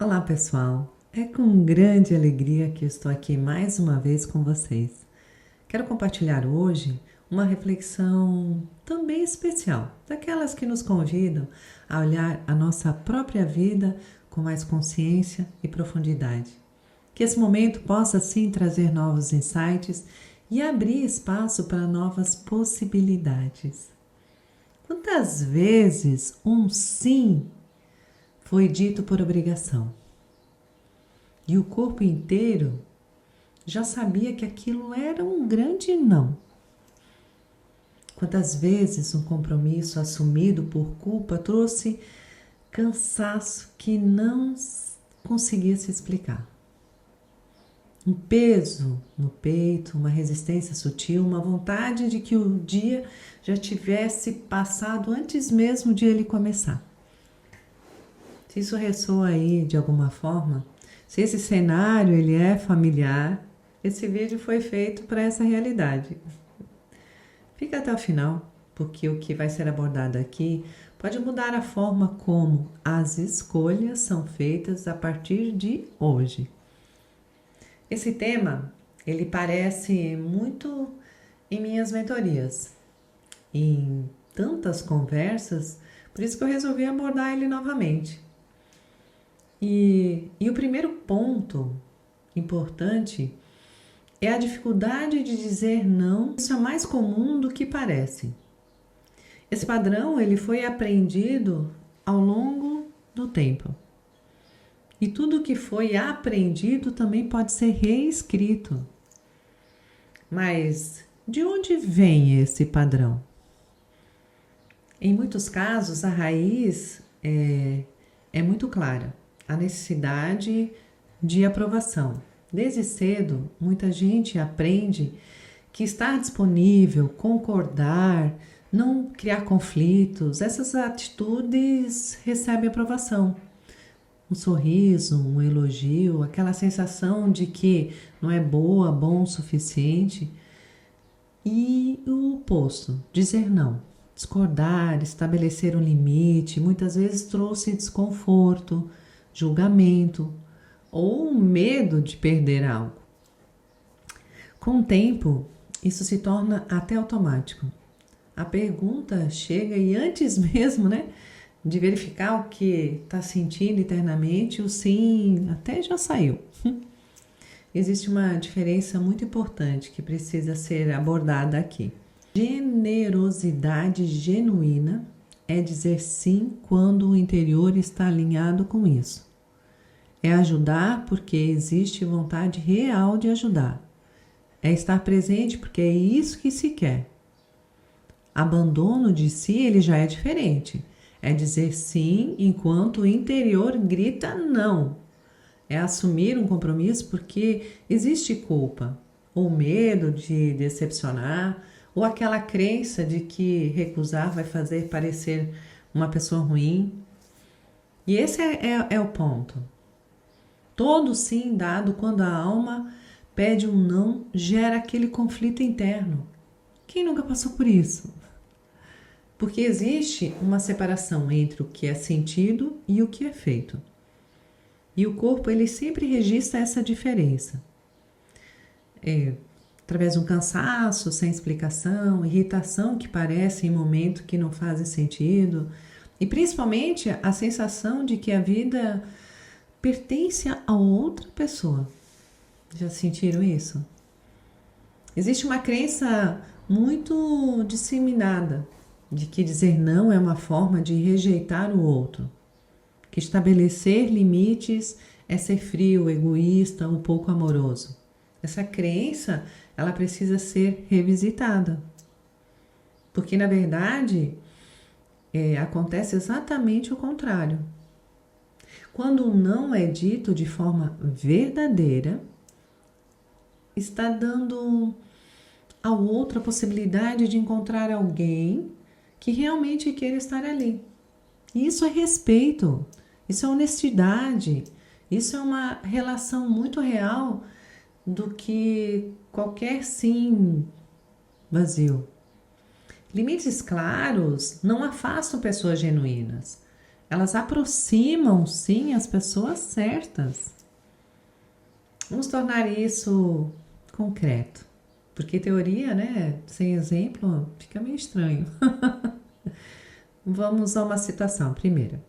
Olá, pessoal! É com grande alegria que eu estou aqui mais uma vez com vocês. Quero compartilhar hoje uma reflexão também especial, daquelas que nos convidam a olhar a nossa própria vida com mais consciência e profundidade. Que esse momento possa sim trazer novos insights e abrir espaço para novas possibilidades. Quantas vezes um sim foi dito por obrigação? E o corpo inteiro já sabia que aquilo era um grande não. Quantas vezes um compromisso assumido por culpa trouxe cansaço que não conseguia se explicar. Um peso no peito, uma resistência sutil, uma vontade de que o dia já tivesse passado antes mesmo de ele começar. Se isso ressoa aí de alguma forma, se esse cenário ele é familiar, esse vídeo foi feito para essa realidade. Fica até o final, porque o que vai ser abordado aqui pode mudar a forma como as escolhas são feitas a partir de hoje. Esse tema, ele parece muito em minhas mentorias, em tantas conversas, por isso que eu resolvi abordar ele novamente. E o primeiro ponto importante é a dificuldade de dizer não. Isso é mais comum do que parece. Esse padrão ele foi aprendido ao longo do tempo. E tudo que foi aprendido também pode ser reescrito. Mas de onde vem esse padrão? Em muitos casos, a raiz é muito clara. A necessidade de aprovação. Desde cedo, muita gente aprende que estar disponível, concordar, não criar conflitos, essas atitudes recebem aprovação. Um sorriso, um elogio, aquela sensação de que não é boa, bom o suficiente. E o oposto, dizer não, discordar, estabelecer um limite, muitas vezes trouxe desconforto, julgamento ou medo de perder algo. Com o tempo, isso se torna até automático. A pergunta chega e antes mesmo, de verificar o que está sentindo internamente, o sim até já saiu. Existe uma diferença muito importante que precisa ser abordada aqui. Generosidade genuína é dizer sim quando o interior está alinhado com isso. É ajudar porque existe vontade real de ajudar. É estar presente porque é isso que se quer. Abandono de si, ele já é diferente. É dizer sim enquanto o interior grita não. É assumir um compromisso porque existe culpa, ou medo de decepcionar, ou aquela crença de que recusar vai fazer parecer uma pessoa ruim. E esse é o ponto. Todo sim dado quando a alma pede um não gera aquele conflito interno. Quem nunca passou por isso? Porque existe uma separação entre o que é sentido e o que é feito. E o corpo ele sempre registra essa diferença. Através de um cansaço sem explicação, irritação que parece em momentos que não fazem sentido, e principalmente a sensação de que a vida pertence a outra pessoa. Já sentiram isso? Existe uma crença muito disseminada de que dizer não é uma forma de rejeitar o outro, que estabelecer limites é ser frio, egoísta, um pouco amoroso. Essa crença, ela precisa ser revisitada. Porque, na verdade, acontece exatamente o contrário. Quando o não é dito de forma verdadeira, está dando ao outro a possibilidade de encontrar alguém que realmente queira estar ali. E isso é respeito, isso é honestidade, isso é uma relação muito real do que qualquer sim vazio. Limites claros não afastam pessoas genuínas. elas aproximam, sim, as pessoas certas. Vamos tornar isso concreto, porque teoria, né, sem exemplo, fica meio estranho. Vamos a uma situação. Primeira,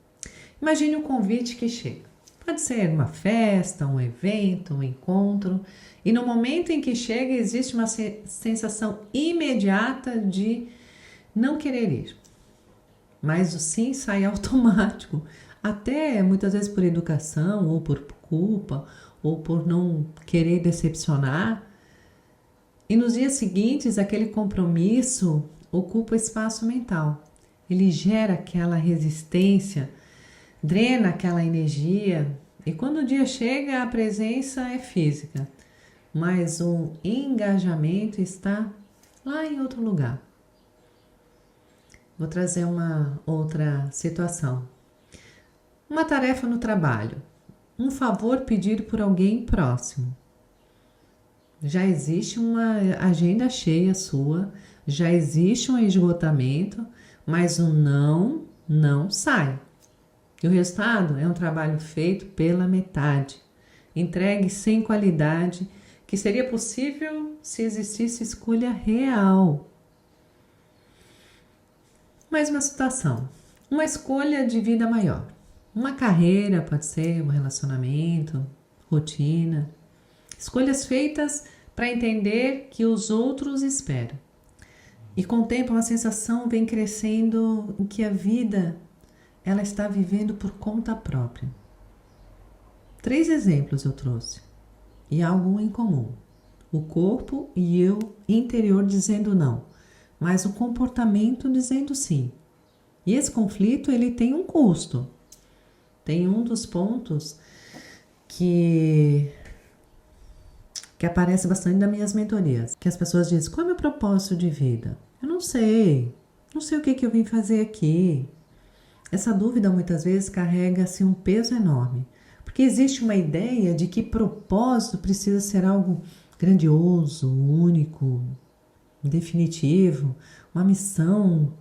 imagine um convite que chega. Pode ser uma festa, um evento, um encontro, e no momento em que chega existe uma sensação imediata de não querer ir. Mas o sim sai automático, até muitas vezes por educação, ou por culpa, ou por não querer decepcionar. E nos dias seguintes, aquele compromisso ocupa espaço mental. Ele gera aquela resistência, drena aquela energia, e quando o dia chega, a presença é física, mas o engajamento está lá em outro lugar. Vou trazer uma outra situação. Uma tarefa no trabalho. Um favor pedido por alguém próximo. Já existe uma agenda cheia sua, já existe um esgotamento, mas o não sai. E o resultado é um trabalho feito pela metade, entregue sem qualidade, que seria possível se existisse escolha real. Mais uma situação, uma escolha de vida maior. Uma carreira, pode ser um relacionamento, rotina. Escolhas feitas para entender que os outros esperam. E com o tempo uma sensação vem crescendo em que a vida ela está vivendo por conta própria. 3 exemplos eu trouxe. E algo em comum. O corpo e eu interior dizendo não, mas o comportamento dizendo sim. E esse conflito ele tem um custo. Tem um dos pontos que aparece bastante nas minhas mentorias, que as pessoas dizem, qual é o meu propósito de vida? Eu não sei o que eu vim fazer aqui. Essa dúvida muitas vezes carrega-se um peso enorme, porque existe uma ideia de que propósito precisa ser algo grandioso, único, definitivo, uma missão,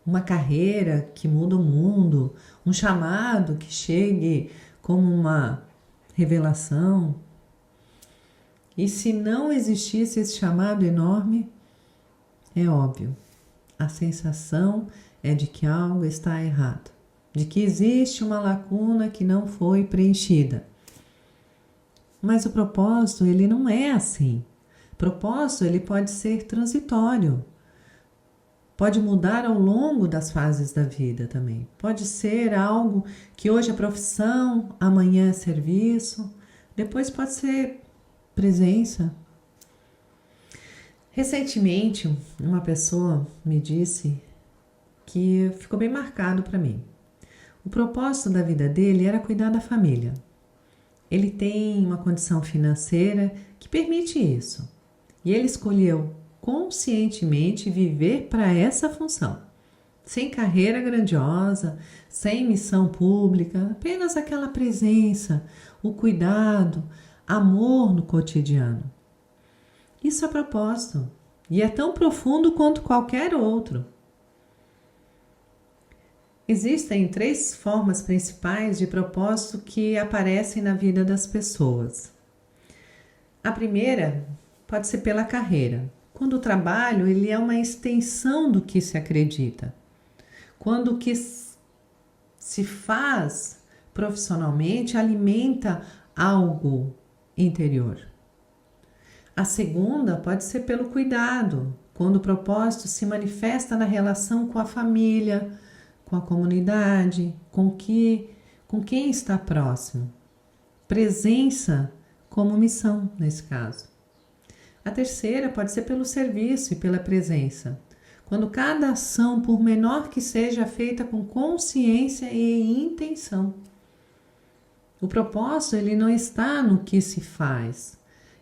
uma carreira que muda o mundo, um chamado que chegue como uma revelação. E se não existisse esse chamado enorme, é óbvio, a sensação é de que algo está errado, de que existe uma lacuna que não foi preenchida. Mas o propósito, ele não é assim. O propósito, ele pode ser transitório. Pode mudar ao longo das fases da vida também. Pode ser algo que hoje é profissão, amanhã é serviço, depois pode ser presença. Recentemente, uma pessoa me disse que ficou bem marcado para mim. O propósito da vida dele era cuidar da família. Ele tem uma condição financeira que permite isso. E ele escolheu conscientemente viver para essa função. Sem carreira grandiosa, sem missão pública, apenas aquela presença, o cuidado, amor no cotidiano. Isso é propósito e é tão profundo quanto qualquer outro. Existem 3 formas principais de propósito que aparecem na vida das pessoas. A primeira pode ser pela carreira, quando o trabalho ele é uma extensão do que se acredita. Quando o que se faz profissionalmente alimenta algo interior. A segunda pode ser pelo cuidado, quando o propósito se manifesta na relação com a família, com a comunidade, com quem está próximo. Presença como missão, nesse caso. A terceira pode ser pelo serviço e pela presença, quando cada ação, por menor que seja, é feita com consciência e intenção. O propósito ele não está no que se faz,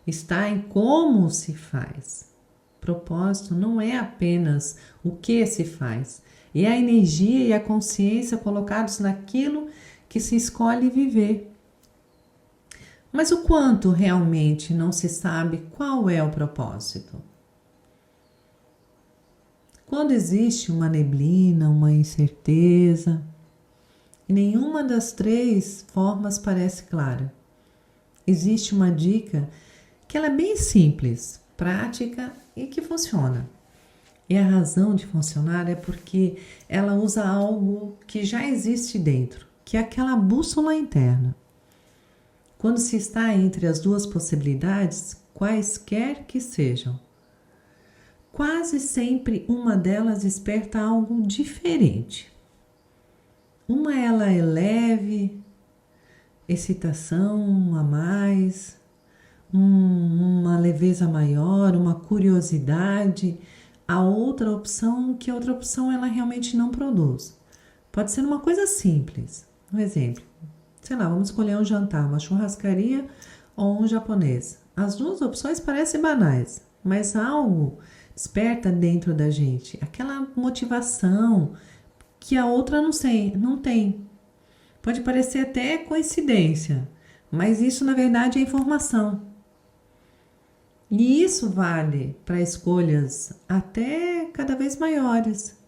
está em como se faz. Propósito não é apenas o que se faz, é a energia e a consciência colocados naquilo que se escolhe viver. Mas o quanto realmente não se sabe qual é o propósito? Quando existe uma neblina, uma incerteza, E nenhuma das três formas parece clara. Existe uma dica que ela é bem simples, prática e que funciona. E a razão de funcionar é porque ela usa algo que já existe dentro, que é aquela bússola interna. Quando se está entre as duas possibilidades, quaisquer que sejam, quase sempre uma delas desperta algo diferente. Uma ela é leve, excitação a mais, uma leveza maior, uma curiosidade. A outra opção, que a outra opção ela realmente não produz. Pode ser uma coisa simples. Um exemplo, sei lá, vamos escolher um jantar, uma churrascaria ou um japonês. As duas opções parecem banais, mas algo desperta dentro da gente, aquela motivação que a outra não tem. Pode parecer até coincidência, mas isso na verdade é informação. E isso vale para escolhas até cada vez maiores.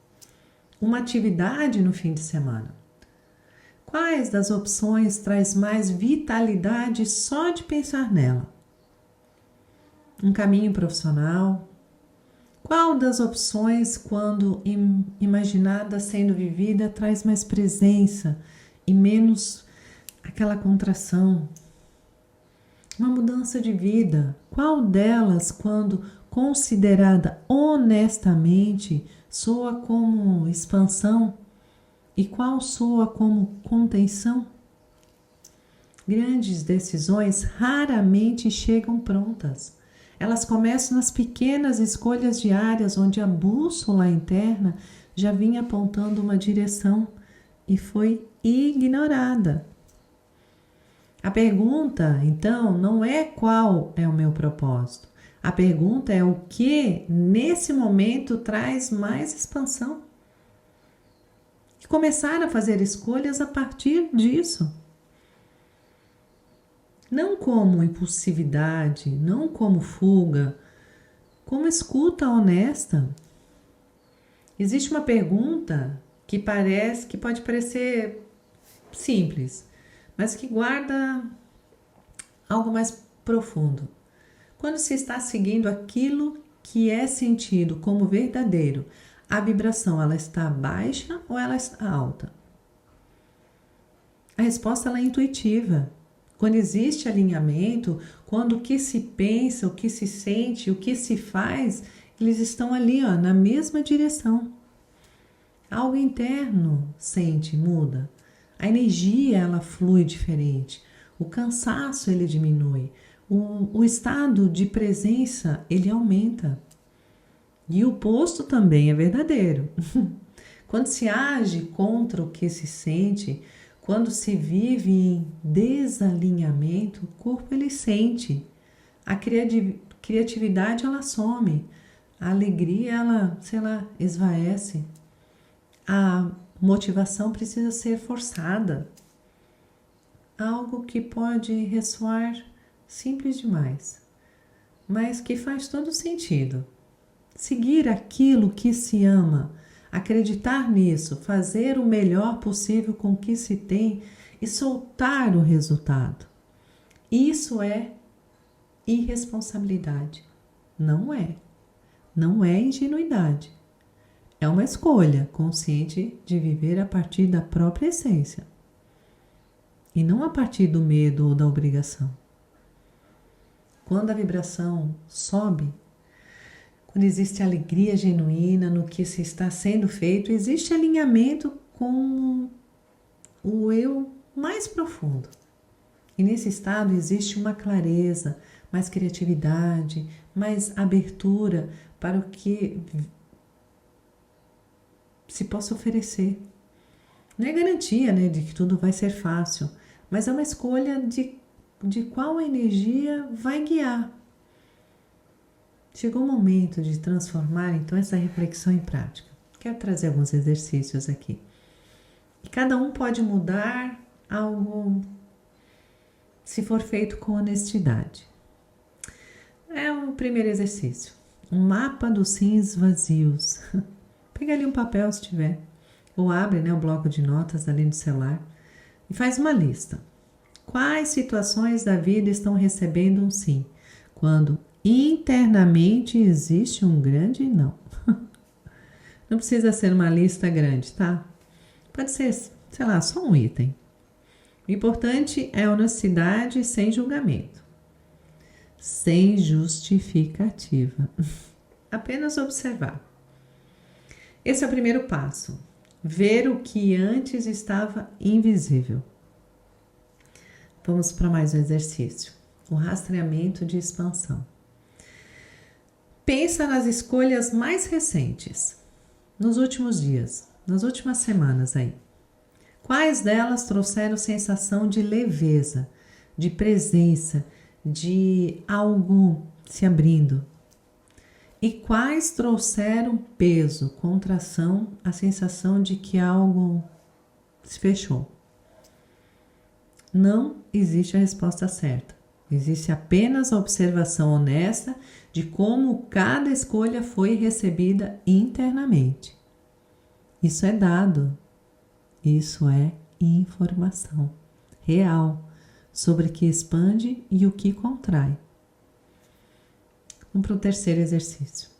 Uma atividade no fim de semana. Quais das opções traz mais vitalidade só de pensar nela? Um caminho profissional? Qual das opções, quando imaginada sendo vivida, traz mais presença e menos aquela contração? Uma mudança de vida. Qual delas, quando considerada honestamente, soa como expansão e qual soa como contenção? Grandes decisões raramente chegam prontas. Elas começam nas pequenas escolhas diárias, onde a bússola interna já vinha apontando uma direção e foi ignorada. A pergunta, então, não é qual é o meu propósito. A pergunta é o que, nesse momento, traz mais expansão. E começar a fazer escolhas a partir disso. Não como impulsividade, não como fuga, como escuta honesta. Existe uma pergunta que pode parecer simples, mas que guarda algo mais profundo. Quando se está seguindo aquilo que é sentido como verdadeiro, a vibração ela está baixa ou ela está alta? A resposta ela é intuitiva. Quando existe alinhamento, quando o que se pensa, o que se sente, o que se faz, eles estão ali, na mesma direção. Algo interno sente, muda. A energia ela flui diferente. O cansaço ele diminui. O estado de presença ele aumenta. E o oposto também é verdadeiro. Quando se age contra o que se sente, quando se vive em desalinhamento, o corpo ele sente. A criatividade ela some. A alegria ela, esvaece. A motivação precisa ser forçada. Algo que pode ressoar simples demais, mas que faz todo sentido. Seguir aquilo que se ama, acreditar nisso, fazer o melhor possível com o que se tem e soltar o resultado. Isso é irresponsabilidade. Não é ingenuidade. É uma escolha consciente de viver a partir da própria essência e não a partir do medo ou da obrigação. Quando a vibração sobe, quando existe alegria genuína no que se está sendo feito, existe alinhamento com o eu mais profundo. E nesse estado existe uma clareza, mais criatividade, mais abertura para o que se possa oferecer. Não é garantia, de que tudo vai ser fácil, mas é uma escolha de qual energia vai guiar. Chegou o momento de transformar então essa reflexão em prática. Quero trazer alguns exercícios aqui. E cada um pode mudar algo se for feito com honestidade. É o primeiro exercício. Um mapa dos sims vazios. Pega ali um papel se tiver. Ou abre, né, o bloco de notas ali no celular e faz uma lista. Quais situações da vida estão recebendo um sim, quando internamente existe um grande não? Não precisa ser uma lista grande, tá? Pode ser, sei lá, só um item. O importante é a honestidade sem julgamento, sem justificativa. Apenas observar. Esse é o primeiro passo. Ver o que antes estava invisível. Vamos para mais um exercício. O rastreamento de expansão. Pensa nas escolhas mais recentes, nos últimos dias, nas últimas semanas aí. Quais delas trouxeram sensação de leveza, de presença, de algo se abrindo? E quais trouxeram peso, contração, a sensação de que algo se fechou? Não existe a resposta certa. Existe apenas a observação honesta de como cada escolha foi recebida internamente. Isso é dado. Isso é informação real sobre o que expande e o que contrai. Vamos para o terceiro exercício,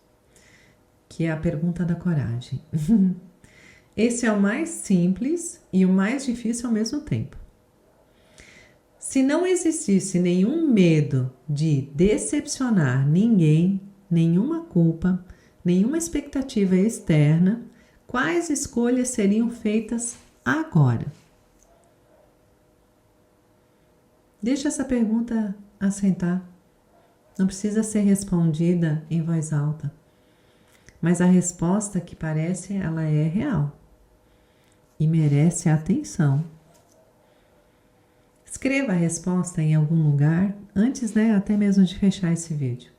que é a pergunta da coragem. Esse é o mais simples e o mais difícil ao mesmo tempo. Se não existisse nenhum medo de decepcionar ninguém, nenhuma culpa, nenhuma expectativa externa, quais escolhas seriam feitas agora? Deixa essa pergunta assentar. Não precisa ser respondida em voz alta, mas a resposta que parece, ela é real e merece atenção. Escreva a resposta em algum lugar antes, até mesmo de fechar esse vídeo.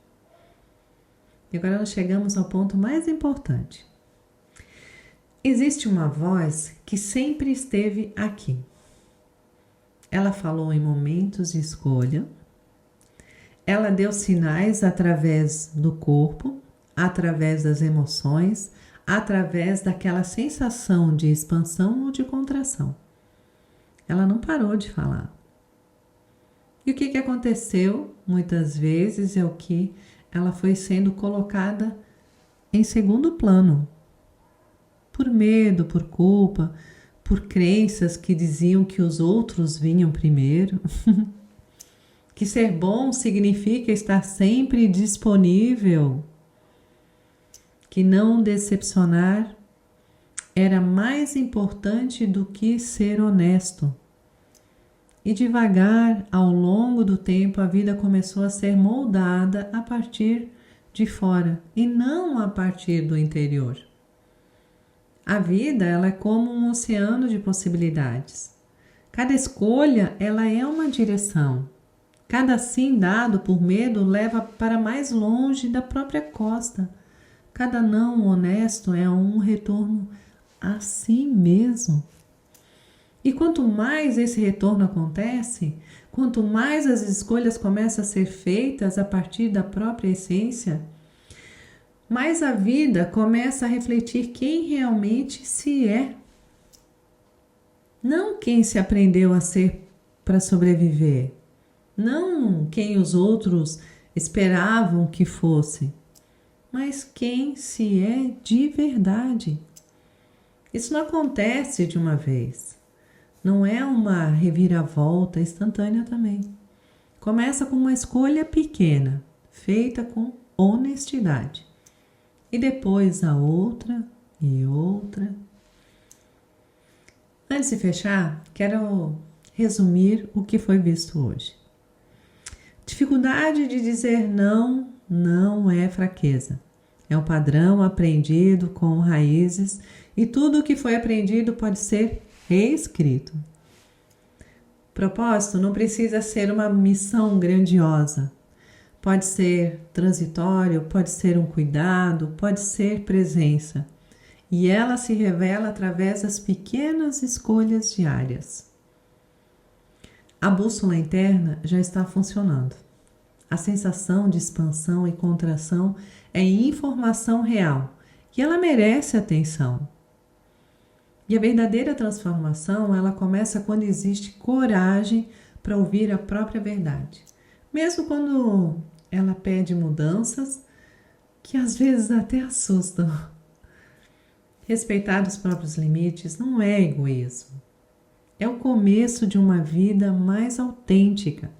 E agora nós chegamos ao ponto mais importante. Existe uma voz que sempre esteve aqui. Ela falou em momentos de escolha. Ela deu sinais através do corpo, através das emoções, através daquela sensação de expansão ou de contração. Ela não parou de falar. E o que aconteceu muitas vezes é o que ela foi sendo colocada em segundo plano. Por medo, por culpa, por crenças que diziam que os outros vinham primeiro. Que ser bom significa estar sempre disponível. Que não decepcionar era mais importante do que ser honesto. E devagar, ao longo do tempo, a vida começou a ser moldada a partir de fora e não a partir do interior. A vida, ela é como um oceano de possibilidades. Cada escolha, ela é uma direção. Cada sim dado por medo leva para mais longe da própria costa. Cada não honesto é um retorno a si mesmo. E quanto mais esse retorno acontece, quanto mais as escolhas começam a ser feitas a partir da própria essência, mais a vida começa a refletir quem realmente se é. Não quem se aprendeu a ser para sobreviver. Não quem os outros esperavam que fosse, mas quem se é de verdade. Isso não acontece de uma vez. Não é uma reviravolta instantânea também. Começa com uma escolha pequena, feita com honestidade. E depois a outra e outra. Antes de fechar, quero resumir o que foi visto hoje. Dificuldade de dizer não, não é fraqueza. É um padrão aprendido com raízes e tudo o que foi aprendido pode ser reescrito. Propósito não precisa ser uma missão grandiosa. Pode ser transitório, pode ser um cuidado, pode ser presença. E ela se revela através das pequenas escolhas diárias. A bússola interna já está funcionando. A sensação de expansão e contração é informação real e ela merece atenção. E a verdadeira transformação, ela começa quando existe coragem para ouvir a própria verdade. Mesmo quando ela pede mudanças que às vezes até assustam. Respeitar os próprios limites não é egoísmo. É o começo de uma vida mais autêntica,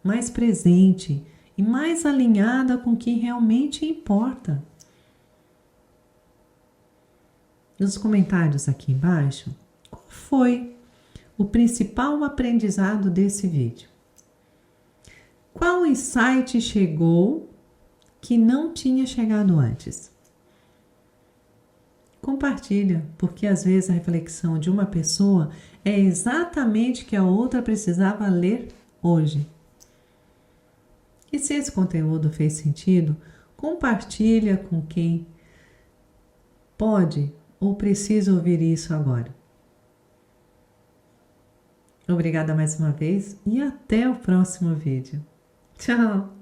mais presente e mais alinhada com o que realmente importa. Nos comentários aqui embaixo, qual foi o principal aprendizado desse vídeo? Qual insight chegou que não tinha chegado antes? Compartilha, porque às vezes a reflexão de uma pessoa é exatamente o que a outra precisava ler hoje. E se esse conteúdo fez sentido, compartilha com quem pode ou precisa ouvir isso agora. Obrigada mais uma vez e até o próximo vídeo. Tchau!